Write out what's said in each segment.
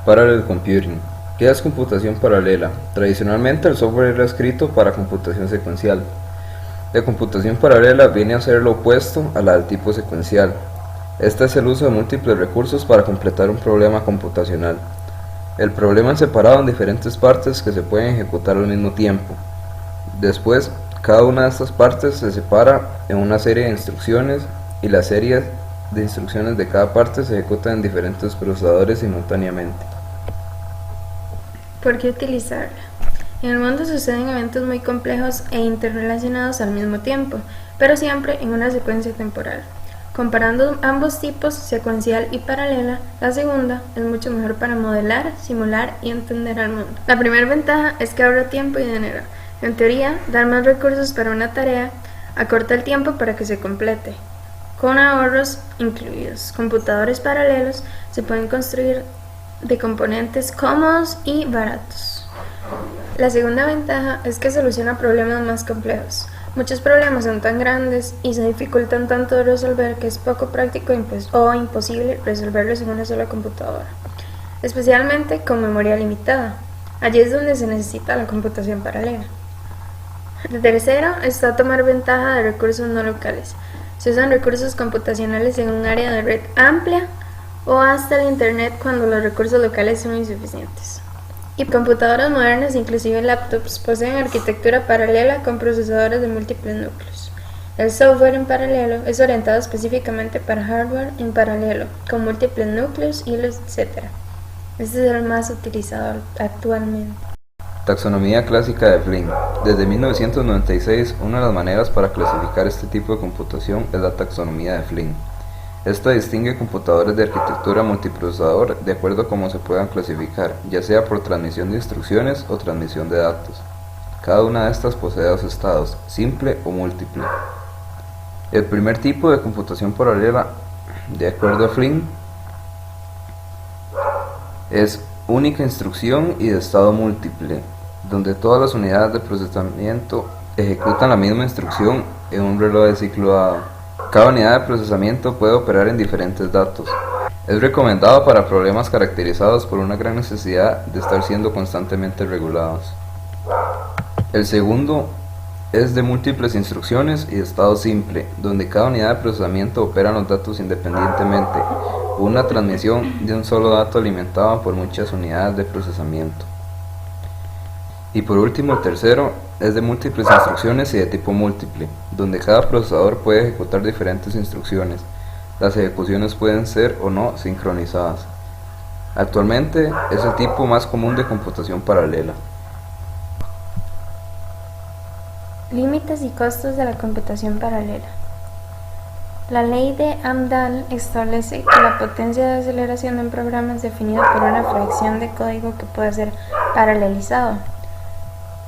Parallel Computing. ¿Qué es computación paralela? Tradicionalmente el software era escrito para computación secuencial. La computación paralela viene a ser lo opuesto a la del tipo secuencial. Este es el uso de múltiples recursos para completar un problema computacional. El problema es separado en diferentes partes que se pueden ejecutar al mismo tiempo. Después, cada una de estas partes se separa en una serie de instrucciones y las series de instrucciones de cada parte se ejecutan en diferentes procesadores simultáneamente. ¿Por qué utilizarla? En el mundo suceden eventos muy complejos e interrelacionados al mismo tiempo, pero siempre en una secuencia temporal. Comparando ambos tipos, secuencial y paralela, la segunda es mucho mejor para modelar, simular y entender al mundo. La primera ventaja es que ahorra tiempo y dinero. En teoría, dar más recursos para una tarea acorta el tiempo para que se complete, con ahorros incluidos. Computadores paralelos se pueden construir de componentes cómodos y baratos. La segunda ventaja es que soluciona problemas más complejos. Muchos problemas son tan grandes y se dificultan tanto de resolver que es poco práctico o imposible resolverlos en una sola computadora, especialmente con memoria limitada. Allí es donde se necesita la computación paralela. De tercero está tomar ventaja de recursos no locales. Se usan recursos computacionales en un área de red amplia o hasta el Internet cuando los recursos locales son insuficientes. Y computadoras modernas, inclusive laptops, poseen arquitectura paralela con procesadores de múltiples núcleos. El software en paralelo es orientado específicamente para hardware en paralelo, con múltiples núcleos, hilos, etc. Este es el más utilizado actualmente. Taxonomía clásica de Flynn. Desde 1996, una de las maneras para clasificar este tipo de computación es la taxonomía de Flynn. Esta distingue computadores de arquitectura multiprocesador de acuerdo a cómo se puedan clasificar, ya sea por transmisión de instrucciones o transmisión de datos. Cada una de estas posee dos estados, simple o múltiple. El primer tipo de computación paralela, de acuerdo a Flynn, es única instrucción y de estado múltiple, donde todas las unidades de procesamiento ejecutan la misma instrucción en un reloj de ciclo dado. Cada unidad de procesamiento puede operar en diferentes datos. Es recomendado para problemas caracterizados por una gran necesidad de estar siendo constantemente regulados. El segundo es de múltiples instrucciones y de estado simple, donde cada unidad de procesamiento opera los datos independientemente, una transmisión de un solo dato alimentada por muchas unidades de procesamiento. Y por último, el tercero es de múltiples instrucciones y de tipo múltiple, donde cada procesador puede ejecutar diferentes instrucciones. Las ejecuciones pueden ser o no sincronizadas. Actualmente es el tipo más común de computación paralela. Límites y costos de la computación paralela. La ley de Amdahl establece que la potencia de aceleración de un programa es definida por una fracción de código que puede ser paralelizado.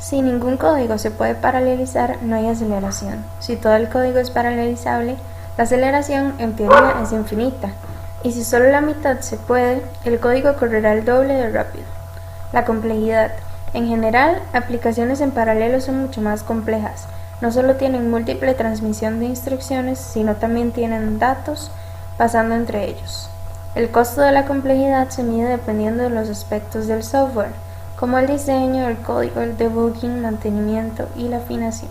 Si ningún código se puede paralelizar, no hay aceleración. Si todo el código es paralelizable, la aceleración en teoría es infinita. Y si solo la mitad se puede, el código correrá el doble de rápido. La complejidad. En general, aplicaciones en paralelo son mucho más complejas. No solo tienen múltiple transmisión de instrucciones, sino también tienen datos pasando entre ellos. El costo de la complejidad se mide dependiendo de los aspectos del software, como el diseño, el código, el debugging, mantenimiento y la afinación.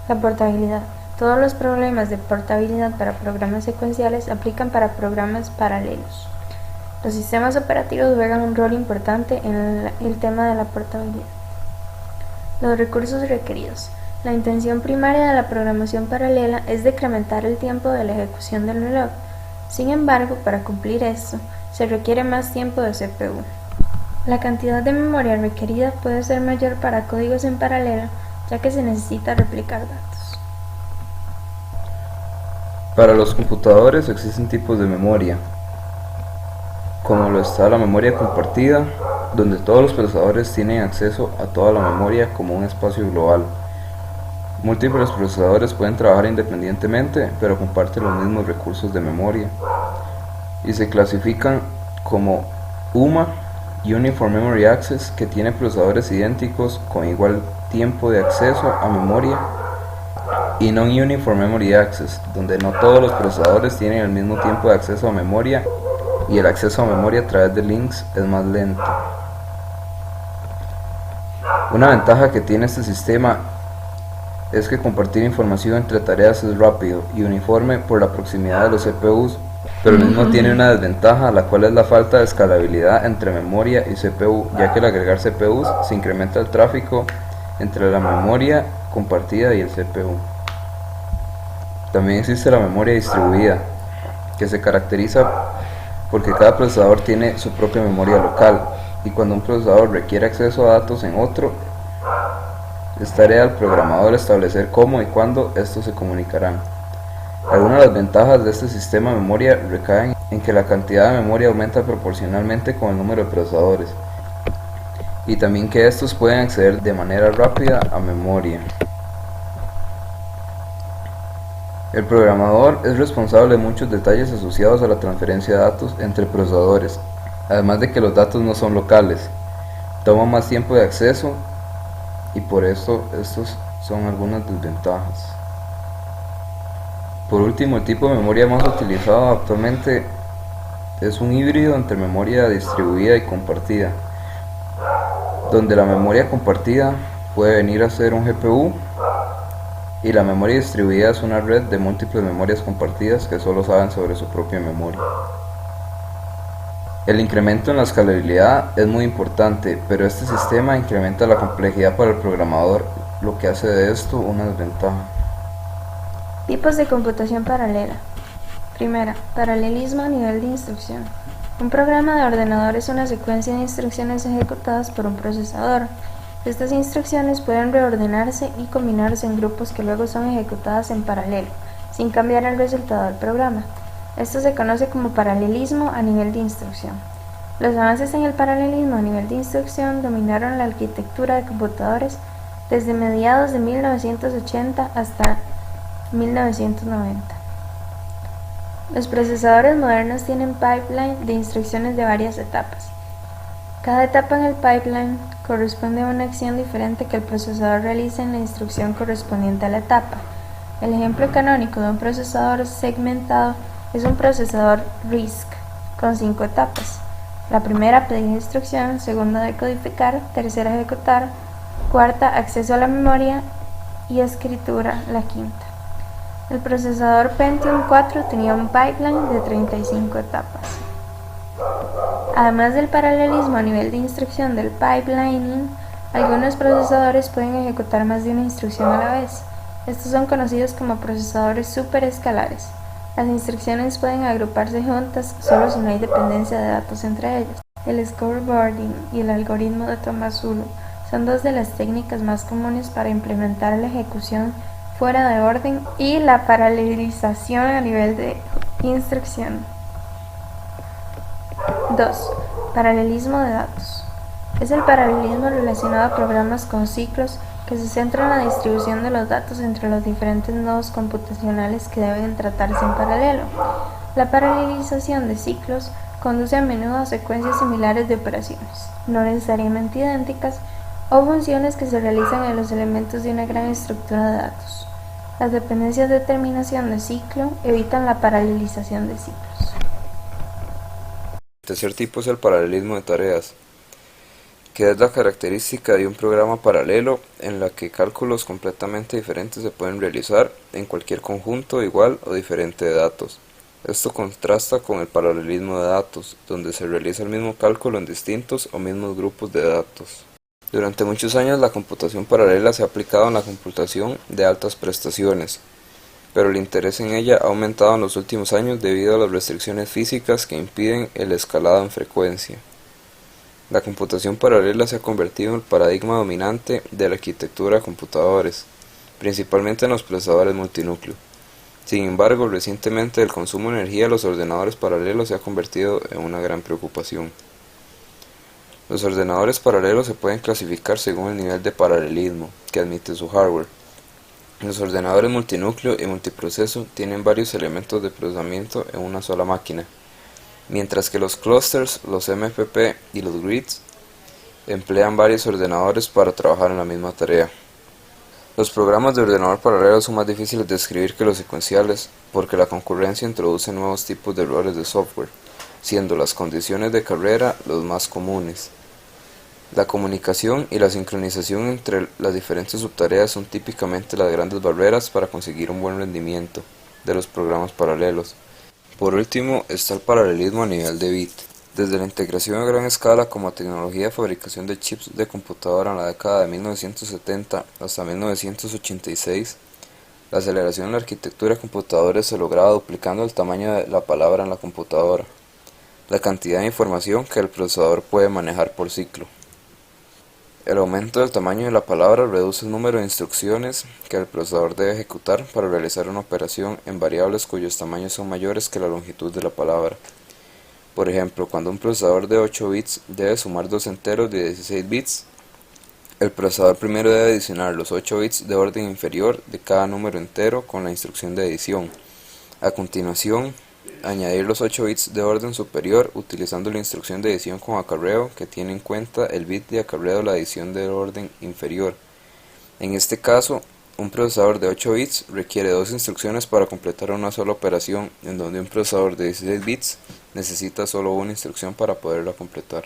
La portabilidad. Todos los problemas de portabilidad para programas secuenciales aplican para programas paralelos. Los sistemas operativos juegan un rol importante en el tema de la portabilidad. Los recursos requeridos. La intención primaria de la programación paralela es decrementar el tiempo de la ejecución del reloj. Sin embargo, para cumplir esto, se requiere más tiempo de CPU. La cantidad de memoria requerida puede ser mayor para códigos en paralelo, ya que se necesita replicar datos. Para los computadores existen tipos de memoria, como lo está la memoria compartida, donde todos los procesadores tienen acceso a toda la memoria como un espacio global. Múltiples procesadores pueden trabajar independientemente, pero comparten los mismos recursos de memoria, y se clasifican como UMA, Uniform Memory Access, que tiene procesadores idénticos con igual tiempo de acceso a memoria, y Non-Uniform Memory Access, donde no todos los procesadores tienen el mismo tiempo de acceso a memoria y el acceso a memoria a través de links es más lento. Una ventaja que tiene este sistema es que compartir información entre tareas es rápido y uniforme por la proximidad de los CPUs, pero el mismo tiene una desventaja, la cual es la falta de escalabilidad entre memoria y CPU, ya que al agregar CPUs se incrementa el tráfico entre la memoria compartida y el CPU. También existe la memoria distribuida, que se caracteriza porque cada procesador tiene su propia memoria local, y cuando un procesador requiere acceso a datos en otro, es tarea del programador establecer cómo y cuándo estos se comunicarán. Algunas de las ventajas de este sistema de memoria recaen en que la cantidad de memoria aumenta proporcionalmente con el número de procesadores, y también que estos pueden acceder de manera rápida a memoria. El programador es responsable de muchos detalles asociados a la transferencia de datos entre procesadores, además de que los datos no son locales, toma más tiempo de acceso y por eso estos son algunas desventajas. Por último, el tipo de memoria más utilizado actualmente es un híbrido entre memoria distribuida y compartida, donde la memoria compartida puede venir a ser un GPU y la memoria distribuida es una red de múltiples memorias compartidas que solo saben sobre su propia memoria. El incremento en la escalabilidad es muy importante, pero este sistema incrementa la complejidad para el programador, lo que hace de esto una desventaja. Tipos de computación paralela. Primera, paralelismo a nivel de instrucción. Un programa de ordenador es una secuencia de instrucciones ejecutadas por un procesador. Estas instrucciones pueden reordenarse y combinarse en grupos que luego son ejecutadas en paralelo, sin cambiar el resultado del programa. Esto se conoce como paralelismo a nivel de instrucción. Los avances en el paralelismo a nivel de instrucción dominaron la arquitectura de computadores desde mediados de 1980 hasta 1990. Los procesadores modernos tienen pipeline de instrucciones de varias etapas. Cada etapa en el pipeline corresponde a una acción diferente que el procesador realiza en la instrucción correspondiente a la etapa. El ejemplo canónico de un procesador segmentado es un procesador RISC con 5 etapas. La primera, pedir instrucción; segunda, decodificar; tercera, ejecutar; cuarta, acceso a la memoria; y escritura, la quinta. El procesador Pentium 4 tenía un pipeline de 35 etapas. Además del paralelismo a nivel de instrucción del pipelining, algunos procesadores pueden ejecutar más de una instrucción a la vez. Estos son conocidos como procesadores superescalares. Las instrucciones pueden agruparse juntas solo si no hay dependencia de datos entre ellas. El scoreboarding y el algoritmo de Tomasulo son dos de las técnicas más comunes para implementar la ejecución fuera de orden y la paralelización a nivel de instrucción. 2. Paralelismo de datos. Es el paralelismo relacionado a programas con ciclos que se centra en la distribución de los datos entre los diferentes nodos computacionales que deben tratarse en paralelo. La paralelización de ciclos conduce a menudo a secuencias similares de operaciones, no necesariamente idénticas, o funciones que se realizan en los elementos de una gran estructura de datos. Las dependencias de terminación de ciclo evitan la paralelización de ciclos. El tercer tipo es el paralelismo de tareas, que es la característica de un programa paralelo en la que cálculos completamente diferentes se pueden realizar en cualquier conjunto igual o diferente de datos. Esto contrasta con el paralelismo de datos, donde se realiza el mismo cálculo en distintos o mismos grupos de datos. Durante muchos años la computación paralela se ha aplicado en la computación de altas prestaciones, pero el interés en ella ha aumentado en los últimos años debido a las restricciones físicas que impiden el escalado en frecuencia. La computación paralela se ha convertido en el paradigma dominante de la arquitectura de computadores, principalmente en los procesadores multinúcleo. Sin embargo, recientemente el consumo de energía de los ordenadores paralelos se ha convertido en una gran preocupación. Los ordenadores paralelos se pueden clasificar según el nivel de paralelismo que admite su hardware. Los ordenadores multinúcleo y multiproceso tienen varios elementos de procesamiento en una sola máquina, mientras que los clusters, los MPP y los grids emplean varios ordenadores para trabajar en la misma tarea. Los programas de ordenador paralelo son más difíciles de escribir que los secuenciales porque la concurrencia introduce nuevos tipos de errores de software. siendo las condiciones de carrera los más comunes. La comunicación y la sincronización entre las diferentes subtareas son típicamente las grandes barreras para conseguir un buen rendimiento de los programas paralelos. Por último está el paralelismo a nivel de bit. Desde la integración a gran escala como tecnología de fabricación de chips de computadora en la década de 1970 hasta 1986, la aceleración en la arquitectura de computadores se lograba duplicando el tamaño de la palabra en la computadora, la cantidad de información que el procesador puede manejar por ciclo. El aumento del tamaño de la palabra reduce el número de instrucciones que el procesador debe ejecutar para realizar una operación en variables cuyos tamaños son mayores que la longitud de la palabra. Por ejemplo, cuando un procesador de 8 bits debe sumar dos enteros de 16 bits, el procesador primero debe adicionar los 8 bits de orden inferior de cada número entero con la instrucción de adición. A continuación, añadir los 8 bits de orden superior utilizando la instrucción de adición con acarreo que tiene en cuenta el bit de acarreo de la adición del orden inferior. En este caso, un procesador de 8 bits requiere dos instrucciones para completar una sola operación, en donde un procesador de 16 bits necesita solo una instrucción para poderla completar.